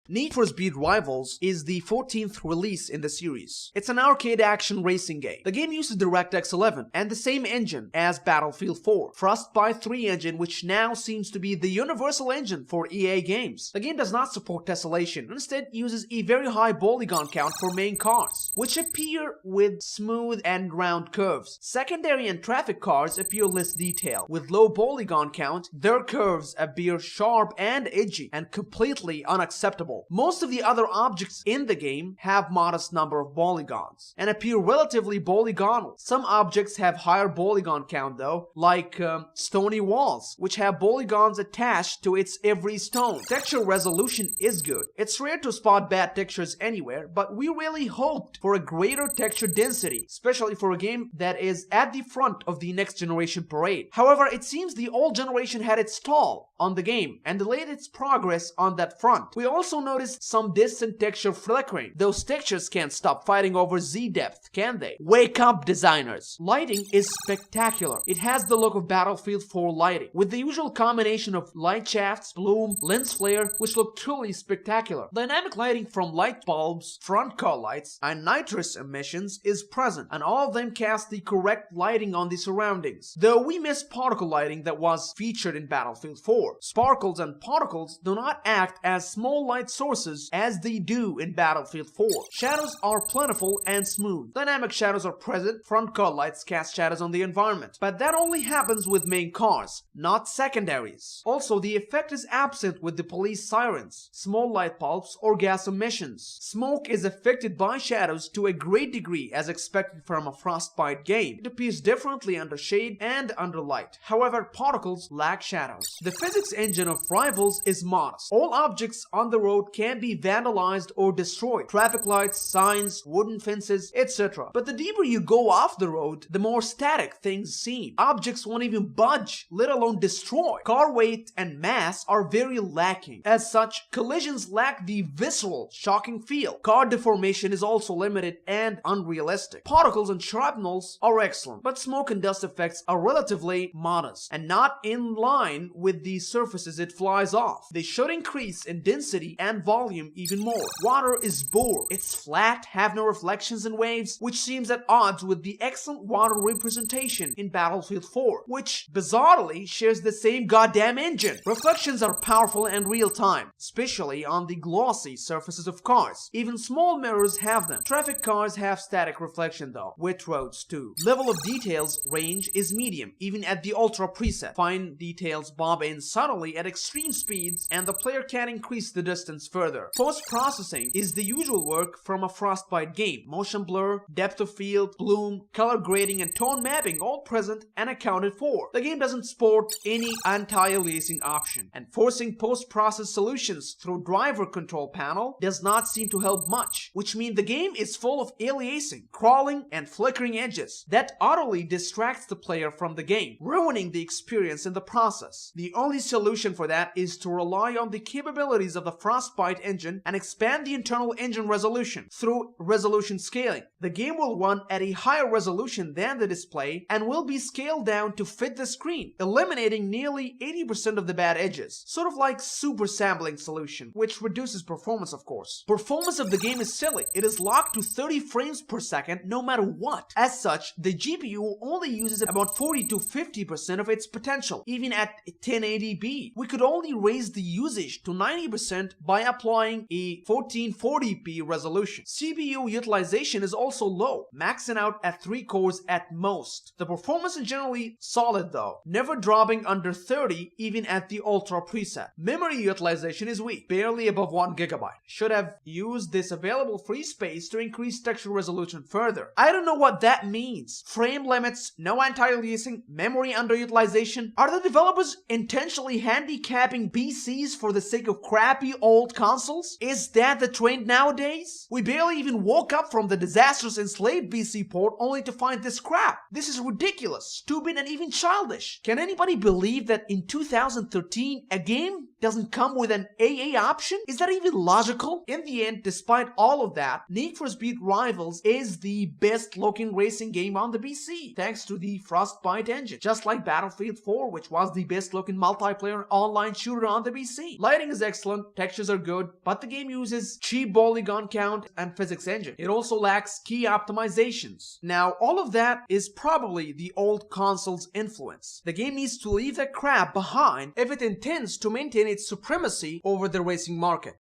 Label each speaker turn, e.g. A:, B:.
A: Need for Speed Rivals is the 14th release in the series. It's an arcade action racing game. The game uses DirectX 11 and the same engine as Battlefield 4, Frostbite 3 engine, which now seems to be the universal engine for EA games. The game does not support tessellation, instead uses a very high polygon count for main cars, which appear with smooth and round curves. Secondary and traffic cars appear less detailed. With low polygon count, their curves appear sharp and edgy and completely unacceptable. Most of the other objects in the game have modest number of polygons and appear relatively polygonal. Some objects have higher polygon count though, like stony walls, which have polygons attached to its every stone. Texture resolution is good. It's rare to spot bad textures anywhere, but we really hoped for a greater texture density, especially for a game that is at the front of the next generation parade. However, it seems the old generation had its stall on the game and delayed its progress on that front. We also noticed some distant texture flickering. Those textures can't stop fighting over Z-depth, can they? Wake up, designers! Lighting is spectacular. It has the look of Battlefield 4 lighting, with the usual combination of light shafts, bloom, lens flare, which look truly spectacular. Dynamic lighting from light bulbs, front car lights, and nitrous emissions is present, and all of them cast the correct lighting on the surroundings. Though we missed particle lighting that was featured in Battlefield 4. Sparkles and particles do not act as small light sources as they do in Battlefield 4. Shadows are plentiful and smooth. Dynamic shadows are present. Front car lights cast shadows on the environment, but that only happens with main cars, not secondaries. Also, the effect is absent with the police sirens, small light bulbs, or gas emissions. Smoke is affected by shadows to a great degree as expected from a Frostbite game. It appears differently under shade and under light. However, particles lack shadows. The physics engine of Rivals is modest. All objects on the road can be vandalized or destroyed. Traffic lights, signs, wooden fences, etc. But the deeper you go off the road, the more static things seem. Objects won't even budge, let alone destroy. Car weight and mass are very lacking. As such, collisions lack the visceral, shocking feel. Car deformation is also limited and unrealistic. Particles and shrapnels are excellent, but smoke and dust effects are relatively modest and not in line with the surfaces it flies off. They should increase in density and volume even more. Water is poor. It's flat, have no reflections and waves, which seems at odds with the excellent water representation in Battlefield 4, which bizarrely shares the same goddamn engine. Reflections are powerful and real-time, especially on the glossy surfaces of cars. Even small mirrors have them. Traffic cars have static reflection though. Wet roads too. Level of details range is medium, even at the ultra preset. Fine details bob in subtly at extreme speeds, and the player can increase the distance further. Post-processing is the usual work from a Frostbite game. Motion blur, depth of field, bloom, color grading, and tone mapping all present and accounted for. The game doesn't support any anti-alliasing option, and forcing post-process solutions through driver control panel does not seem to help much, which means the game is full of aliasing, crawling, and flickering edges that utterly distracts the player from the game, ruining the experience in the process. The only solution for that is to rely on the capabilities of the Frostbite engine and expand the internal engine resolution through resolution scaling. The game will run at a higher resolution than the display and will be scaled down to fit the screen, eliminating nearly 80% of the bad edges, sort of like super sampling solution, which reduces performance of course. Performance of the game is silly. It is locked to 30 frames per second no matter what. As such, the GPU only uses about 40 to 50% of its potential, even at 1080p. We could only raise the usage to 90% by applying a 1440p resolution. CPU utilization is also low, maxing out at 3 cores at most. The performance is generally solid though, never dropping under 30 even at the ultra preset. Memory utilization is weak, barely above 1 GB. Should have used this available free space to increase texture resolution further. I don't know what that means. Frame limits, no anti-aliasing, memory underutilization. Are the developers intentionally handicapping PCs for the sake of crappy old consoles? Is that the trend nowadays? We barely even woke up from the disastrous enslaved PC port only to find this crap. This is ridiculous, stupid, and even childish. Can anybody believe that in 2013 a game doesn't come with an AA option? Is that even logical? In the end, despite all of that, Need for Speed Rivals is the best looking racing game on the PC, thanks to the Frostbite engine, just like Battlefield 4, which was the best looking multiplayer online shooter on the PC. Lighting is excellent, textures are good, but the game uses cheap Polygon Count and physics engine. It also lacks key optimizations. Now, all of that is probably the old console's influence. The game needs to leave that crap behind if it intends to maintain its supremacy over the racing market.